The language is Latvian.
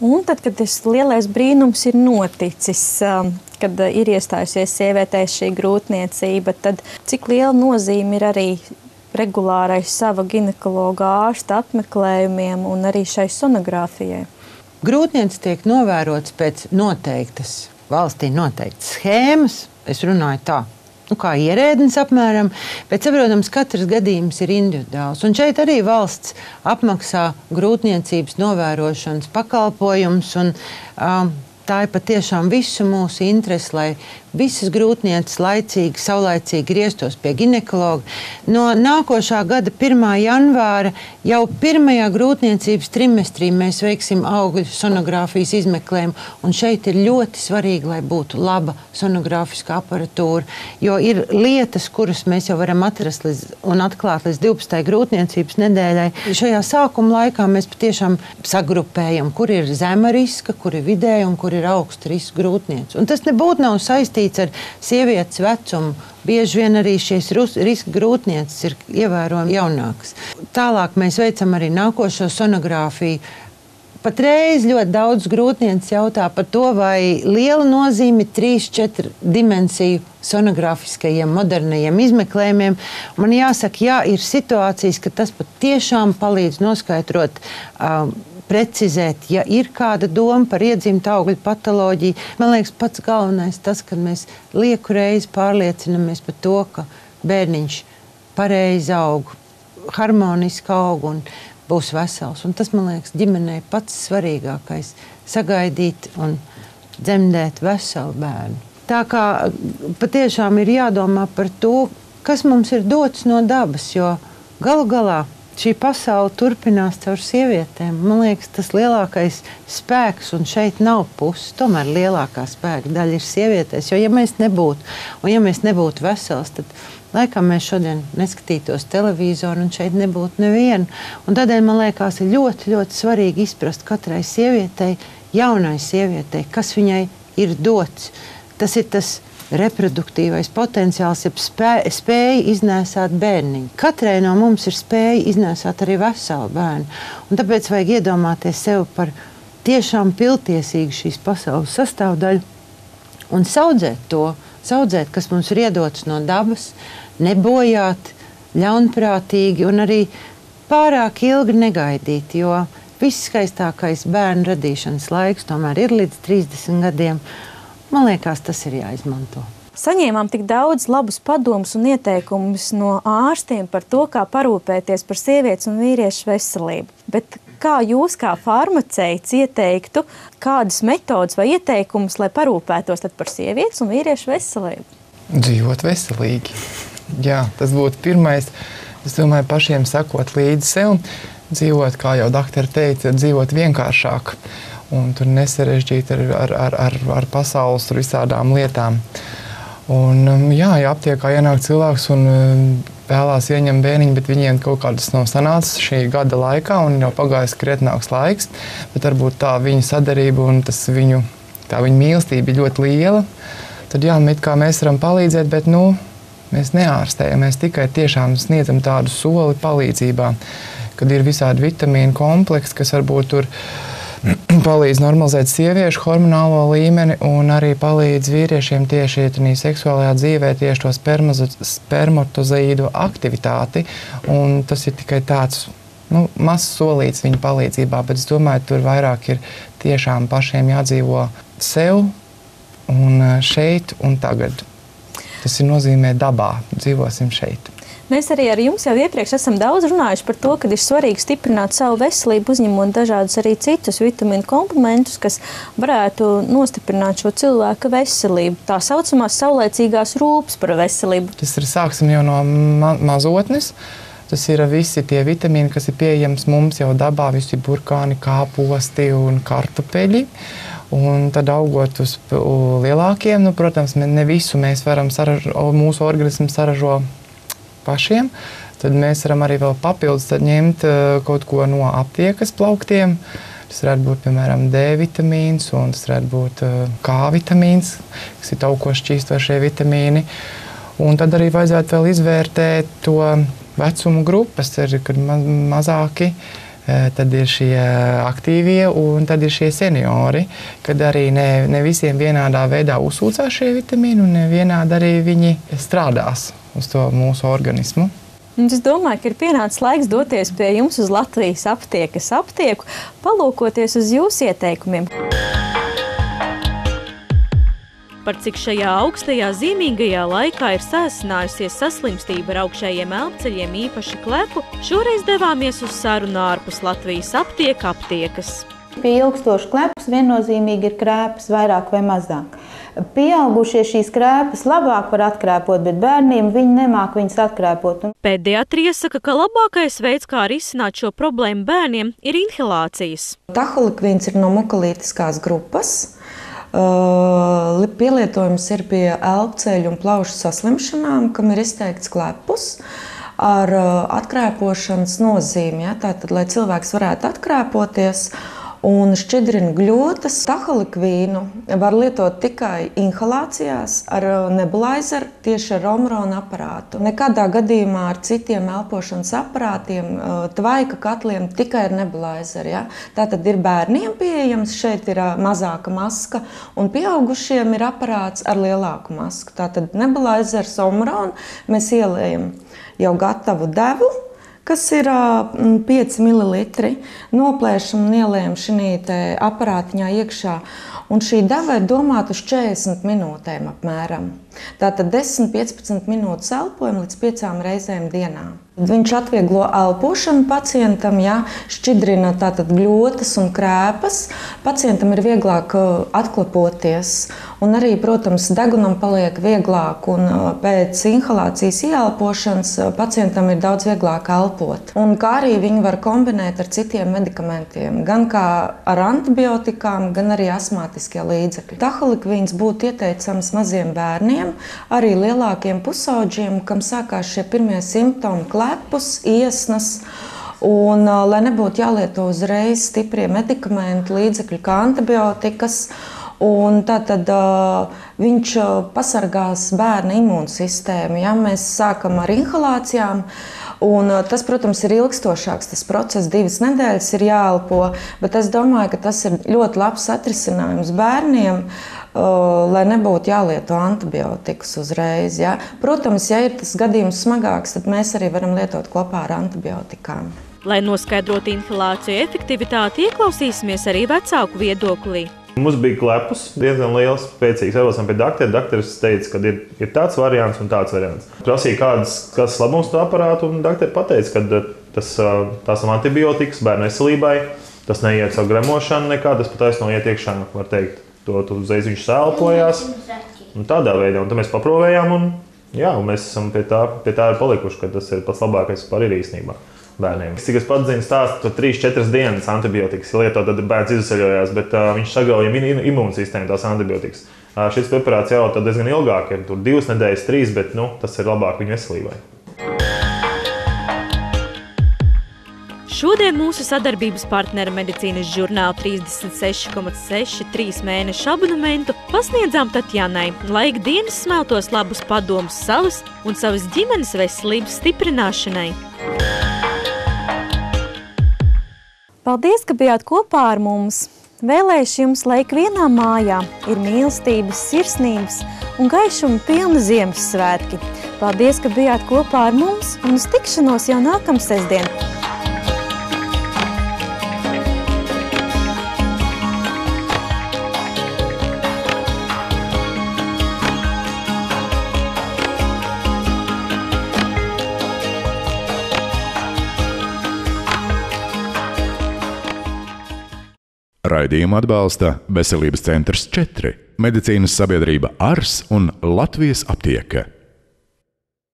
Un tad, kad tas lielais brīnums ir noticis, kad ir iestājusies sievietēs šī grūtniecība, tad cik liela nozīme ir arī regulārai sava ginekologa ārsta apmeklējumiem un arī šai sonogrāfijai? Grūtniecība tiek novērots pēc noteiktas, valstī noteiktas schēmas. Es runāju tā, kā ierēdnis apmēram, bet, saprotams, katrs gadījums ir individuāls. Un šeit arī valsts apmaksā grūtniecības novērošanas pakalpojumus. Tā ir patiešām visu mūsu interesi, lai visas grūtnieces laicīgi, saulaicīgi grieztos pie ginekologa. No nākošā gada 1. janvāra jau pirmajā grūtniecības trimestrī mēs veiksim augļu sonogrāfijas izmeklējumu. Un šeit ir ļoti svarīgi, lai būtu laba sonogrāfiska aparatūra, jo ir lietas, kuras mēs jau varam atrast un atklāt līdz 12. grūtniecības nedēļai. Šajā sākuma laikā mēs patiešām sagrupējam, kur ir zema riska, kur ir vidēja un kur ir augsta riska grūtniece. Un tas nebūtu nav saistīts ar sievietes vecumu. Bieži vien arī šīs riska grūtnieces ir ievērojami jaunākas. Tālāk mēs veicam arī nākošo sonogrāfiju. Patreiz ļoti daudz grūtnieces jautā par to, vai liela nozīme 3-4 dimensiju sonogrāfiskajiem modernajiem izmeklējumiem. Man jāsaka, jā, ir situācijas, ka tas pat tiešām palīdz noskaidrot, precizēt, ja ir kāda doma par iedzimtu augļu patoloģiju. Man liekas, pats galvenais tas, ka mēs lieku reizi pārliecinamies par to, ka bērniņš pareizi aug, harmoniski aug un būs vesels. Un tas, man liekas, ģimenei pats svarīgākais – sagaidīt un dzemdēt veselu bērnu. Tā kā patiešām ir jādomā par to, kas mums ir dots no dabas, jo galu galā šī pasaule turpinās caur sievietēm. Man liekas, tas lielākais spēks, un šeit nav puses, tomēr lielākā spēka daļa ir sievietēs. Jo ja mēs nebūtu, un ja mēs nebūtu vesels, tad laikam mēs šodien neskatītos televizoru, un šeit nebūtu neviena. Un tādēļ, man liekas, ir ļoti, ļoti svarīgi izprast katrai sievietei, jaunai sievietei, kas viņai ir dots. Tas ir tas reproduktīvais potenciāls, ja spēja iznēsāt bērniņu. Katrai no mums ir spēja iznēsāt arī veselu bērnu. Un tāpēc vajag iedomāties sev par tiešām pilntiesīgu šīs pasaules sastāvdaļu un saudzēt, kas mums ir iedots no dabas, nebojāt, ļaunprātīgi un arī pārāk ilgi negaidīt, jo visskaistākais bērnu radīšanas laiks tomēr ir līdz 30 gadiem. Man liekas, tas ir jāizmanto. Saņēmām tik daudz labus padomus un ieteikumus no ārstiem par to, kā parūpēties par sievietes un vīriešu veselību. Bet kā jūs, kā farmaceits, ieteiktu, kādas metodas vai ieteikumus, lai parūpētos tad par sievietes un vīriešu veselību? Dzīvot veselīgi. Jā, tas būtu pirmais. Es domāju, pašiem sakot līdzi sev, dzīvot, kā jau doktori teica, dzīvot vienkāršāk. Un tur nesarežģīt ar pasaules tur visādām lietām. Un, jā, ja aptiekā ienāk cilvēks un vēlās ieņemt bērniņu, bet viņiem kaut kādas nav sanācis šī gada laikā un jau pagājis krietnāks laiks, bet varbūt tā viņa sadarība un tā viņa mīlestība ir ļoti liela, tad jā, kā mēs varam palīdzēt, bet mēs neārstējam, mēs tikai tiešām sniedzam tādu soli palīdzībā, kad ir visādi vitamīnu kompleksi, kas varbūt tur palīdz normalizēt sieviešu hormonālo līmeni un arī palīdz vīriešiem tieši seksuālajā dzīvē tieši to spermatozoīdu aktivitāti. Un tas ir tikai tāds mazs solīts viņa palīdzībā, bet es domāju, tur vairāk ir tiešām pašiem jādzīvo sev un šeit un tagad. Tas ir nozīmē dabā, dzīvosim šeit. Mēs arī ar jums jau iepriekš esam daudz runājuši par to, ka ir svarīgi stiprināt savu veselību, uzņemot dažādus arī citus vitamīnu komplementus, kas varētu nostiprināt šo cilvēka veselību. Tā saucamās saulēcīgās rūpes par veselību. Tas ir sāksim jau no mazotnes. Tas ir visi tie vitamīni, kas ir pieejams mums jau dabā, visi burkāni, kāposti un kartupeļi. Un tad augot uz lielākiem, protams, ne visu mēs varam mūsu organismu saražo pašiem, tad mēs varam arī vēl papildus ņemt kaut ko no aptiekas plauktiem. Tas varētu būt, piemēram, D vitamīns, un tas varētu būt K vitamīns, kas ir taukos šķīstošie vitamīni. Un tad arī vajadzētu vēl izvērtēt to vecumu grupas, kad mazāki tad ir šie aktīvie un tad ir šie seniori, kad arī ne visiem vienādā veidā uzsūcās šie vitamīni un nevienādi arī viņi strādās uz to mūsu organismu. Un es domāju, ka ir pienācis laiks doties pie jums uz Latvijas aptiekas aptieku, palūkoties uz jūsu ieteikumiem. Par cik šajā augstajā zīmīgajā laikā ir sāsinājusies saslimstība ar augšējiem elpceļiem, īpaši klepu, šoreiz devāmies uz sarunu ārpus Latvijas aptiekas. Pie ilgstošas klepus viennozīmīgi ir krēpas vairāk vai mazāk. Pieaugušie šīs krēpas labāk var atkrēpot, bet bērniem viņi nemāk viņas atkrēpot. Pēdiatri iesaka, ka labākais veids, kā risināt šo problēmu bērniem, ir inhalācijas. Taholikvīns ir no mukolītiskās grupas. Pielietojums ir pie elpceļu un plaušu saslimšanām, kam ir izteikts klepus ar atkrēpošanas nozīmi. Ja? Tātad, lai cilvēks varētu atkrēpoties un šķidrina gļotas, taholikvīnu var lietot tikai inhalācijās ar nebulaizeru, tieši ar Omrona aparātu. Nekādā gadījumā ar citiem elpošanas aparātiem, tvaika katliem tikai ar nebulaizeru. Ja? Tātad ir bērniem pieejams, šeit ir mazāka maska, un pieaugušiem ir aparāts ar lielāku masku. Tātad nebulaizers Omrona mēs ieliejam jau gatavu devu, kas ir 5 ml, noplēšam un ieliejam šī aparātiņā iekšā. Un šī deva ir domāta uz 40 minūtēm apmēram. Tātad 10-15 minūtes elpojam līdz 5 reizēm dienā. Viņš atvieglo elpošanu pacientam, ja, šķidrina tātad gļotas un krēpas. Pacientam ir vieglāk atklapoties un arī, protams, degunam paliek vieglāk un pēc inhalācijas ieelpošanas pacientam ir daudz vieglāk elpot. Un kā arī viņi var kombinēt ar citiem medikamentiem, gan kā ar antibiotikām, gan arī astmātiskie līdzekļi. Taholikvīns būtu ieteicams maziem bērniem, arī lielākiem pusauģiem, kam sākās šie pirmie simptomi, klepus, iesnas. Un, lai nebūtu jālieto uzreiz stiprie medikamenti, līdzekļi kā antibiotikas, un tātad viņš pasargās bērna imūnsistēmu. Ja? Mēs sākam ar inhalācijām, un tas, protams, ir ilgstošāks. Tas process 2 nedēļas ir jāelpo, bet es domāju, ka tas ir ļoti labs atrisinājums bērniem, lai nebūtu jālieto antibiotikas uzreiz. Ja? Protams, ja ir tas gadījums smagāks, tad mēs arī varam lietot kopā ar antibiotikām. Lai noskaidrotu inhalāciju efektivitāti, ieklausīsimies arī vecāku viedoklī. Mums bija klepus, diezgan liels, spēcīgs. Aizvācām pie daktera. Dakteris teica, ka ir tāds variants un tāds variants. Prasīja, kāds labums to aparātu, un dakteri pateica, ka tās ir antibiotikas bērnu veselībai. Tas neiet caur gremošanu nekā, tas pat aizno iet iekšā, var teikt. To uzreiz viņš sēlpojās. Un tādā veidā. Un tad mēs paprovējām, un mēs esam pie tā ir palikuši, ka tas ir pats labākais par ir īstenībā bērniem. Cik es pats zinu stāstu, tur 3-4 dienas antibiotikas lietot, tad bērns izceļojās, bet viņš sagrauja imūnsistēmu tās antibiotikas. Šis preparāts jau tad diezgan ilgāk, ir tur 2 nedēļas, 3, bet tas ir labāk viņu veselībai. Šodien mūsu sadarbības partnera medicīnas žurnāla 36,6 3 mēnešu abonementu pasniedzām Tatjanai, lai ikdienas smeltos labus padomus savas un savas ģimenes veselības stiprināšanai. Paldies, ka bijāt kopā ar mums! Vēlēšu jums, lai ikvienā mājā ir mīlestības, sirsnības un gaišuma pilna Ziemassvētki. Paldies, ka bijāt kopā ar mums un uz tikšanos jau nākamsestdien! Raidījumu atbalsta Veselības centrs 4, medicīnas sabiedrība ARS un Latvijas aptieka.